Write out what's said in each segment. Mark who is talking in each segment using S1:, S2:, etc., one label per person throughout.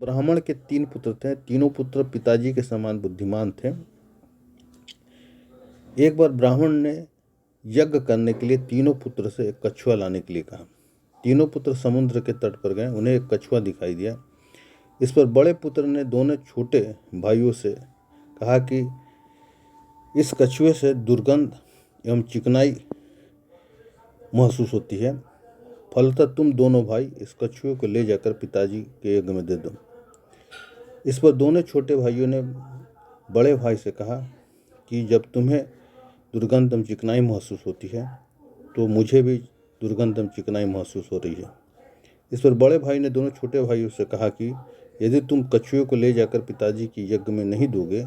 S1: ब्राह्मण के 3 पुत्र थे। तीनों पुत्र पिताजी के समान बुद्धिमान थे। एक बार ब्राह्मण ने यज्ञ करने के लिए तीनों पुत्र से एक कछुआ लाने के लिए कहा। तीनों पुत्र समुद्र के तट पर गए। उन्हें एक कछुआ दिखाई दिया। इस पर बड़े पुत्र ने दोनों छोटे भाइयों से कहा कि इस कछुए से दुर्गंध एवं चिकनाई महसूस होती है, फलतः तुम दोनों भाई इस कछुए को ले जाकर पिताजी के यज्ञ में दे दो। इस पर दोनों छोटे भाइयों ने बड़े भाई से कहा कि जब तुम्हें दुर्गंध एवं चिकनाई महसूस होती है तो मुझे भी दुर्गंध एवं चिकनाई महसूस हो रही है। इस पर बड़े भाई ने दोनों छोटे भाइयों से कहा कि यदि तुम कछुए को ले जाकर पिताजी के यज्ञ में नहीं दोगे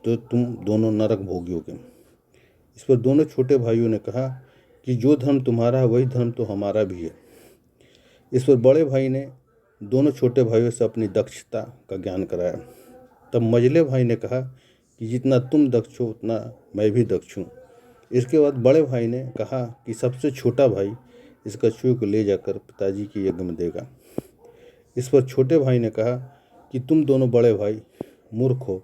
S1: तो तुम दोनों नरक भोगोगे। इस पर दोनों छोटे भाइयों ने कहा कि जो धर्म तुम्हारा है वही धर्म तो हमारा भी है। इस पर बड़े भाई ने दोनों छोटे भाइयों से अपनी दक्षता का ज्ञान कराया। तब मझले भाई ने कहा कि जितना तुम दक्ष हो उतना मैं भी दक्ष हूँ। इसके बाद बड़े भाई ने कहा कि सबसे छोटा भाई इस कछुए को ले जाकर पिताजी के यज्ञ में देगा। इस पर छोटे भाई ने कहा कि तुम दोनों बड़े भाई मूर्ख हो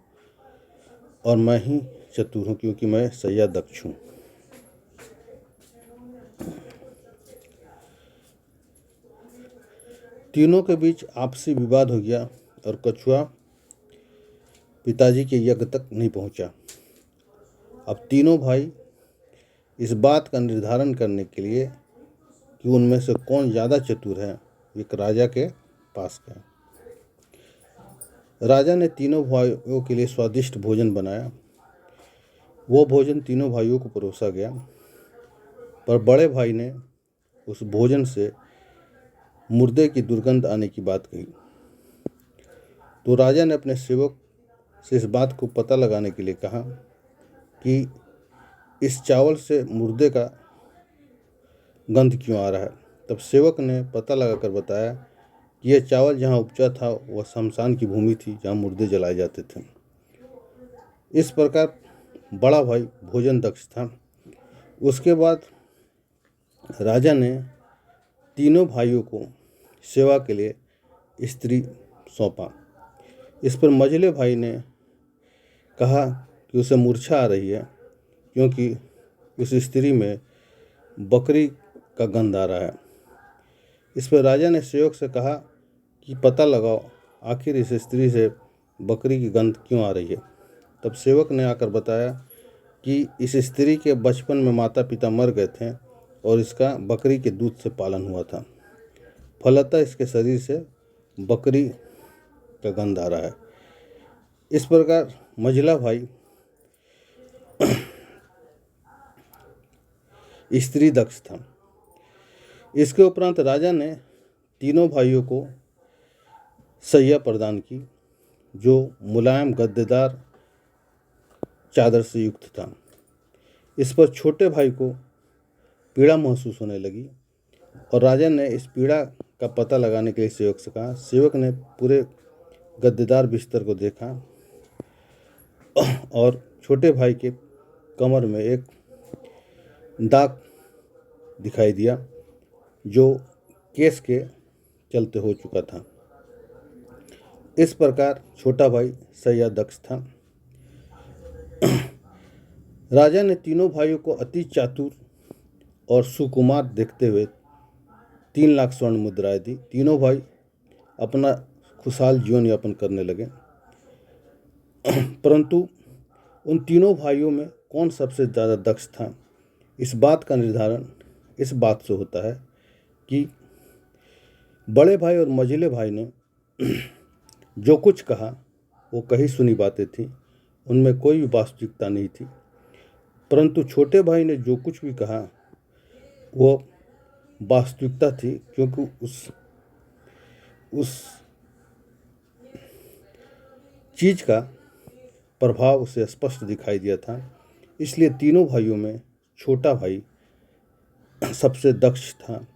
S1: और मैं ही चतुर हूँ, क्योंकि मैं सैया दक्ष हूँ। तीनों के बीच आपसी विवाद हो गया और कछुआ पिताजी के यज्ञ तक नहीं पहुंचा। अब तीनों भाई इस बात का निर्धारण करने के लिए कि उनमें से कौन ज़्यादा चतुर है, एक राजा के पास गए। राजा ने तीनों भाइयों के लिए स्वादिष्ट भोजन बनाया। वो भोजन तीनों भाइयों को परोसा गया, पर बड़े भाई ने उस भोजन से मुर्दे की दुर्गंध आने की बात कही। तो राजा ने अपने सेवक से इस बात को पता लगाने के लिए कहा कि इस चावल से मुर्दे का गंध क्यों आ रहा है। तब सेवक ने पता लगाकर बताया कि यह चावल जहाँ उपजा था वह शमशान की भूमि थी जहाँ मुर्दे जलाए जाते थे। इस प्रकार बड़ा भाई भोजन दक्ष था। उसके बाद राजा ने तीनों भाइयों को सेवा के लिए स्त्री सौंपा। इस पर मझले भाई ने कहा कि उसे मूर्छा आ रही है, क्योंकि उस स्त्री में बकरी का गंध आ रहा है। इस पर राजा ने सेवक से कहा कि पता लगाओ आखिर इस स्त्री से बकरी की गंध क्यों आ रही है। तब सेवक ने आकर बताया कि इस स्त्री के बचपन में माता पिता मर गए थे और इसका बकरी के दूध से पालन हुआ था, फलतः इसके शरीर से बकरी का गंध आ रहा है। इस प्रकार मझला भाई स्त्री दक्ष था। इसके उपरांत राजा ने तीनों भाइयों को सैया प्रदान की जो मुलायम गद्देदार चादर से युक्त था। इस पर छोटे भाई को पीड़ा महसूस होने लगी और राजा ने इस पीड़ा का पता लगाने के लिए सेवक से कहा। सेवक ने पूरे गद्देदार बिस्तर को देखा और छोटे भाई के कमर में एक दाग दिखाई दिया जो केस के चलते हो चुका था। इस प्रकार छोटा भाई सैया दक्ष था। राजा ने तीनों भाइयों को अति चातुर और सुकुमार देखते हुए 3 लाख स्वर्ण मुद्राएं दी। तीनों भाई अपना खुशहाल जीवन यापन करने लगे। परंतु उन तीनों भाइयों में कौन सबसे ज़्यादा दक्ष था, इस बात का निर्धारण इस बात से होता है कि बड़े भाई और मझले भाई ने जो कुछ कहा वो कही सुनी बातें थी, उनमें कोई भी वास्तविकता नहीं थी। परंतु छोटे भाई ने जो कुछ भी कहा वो वास्तविकता थी, क्योंकि उस चीज़ का प्रभाव उसे स्पष्ट दिखाई दिया था। इसलिए तीनों भाइयों में छोटा भाई सबसे दक्ष था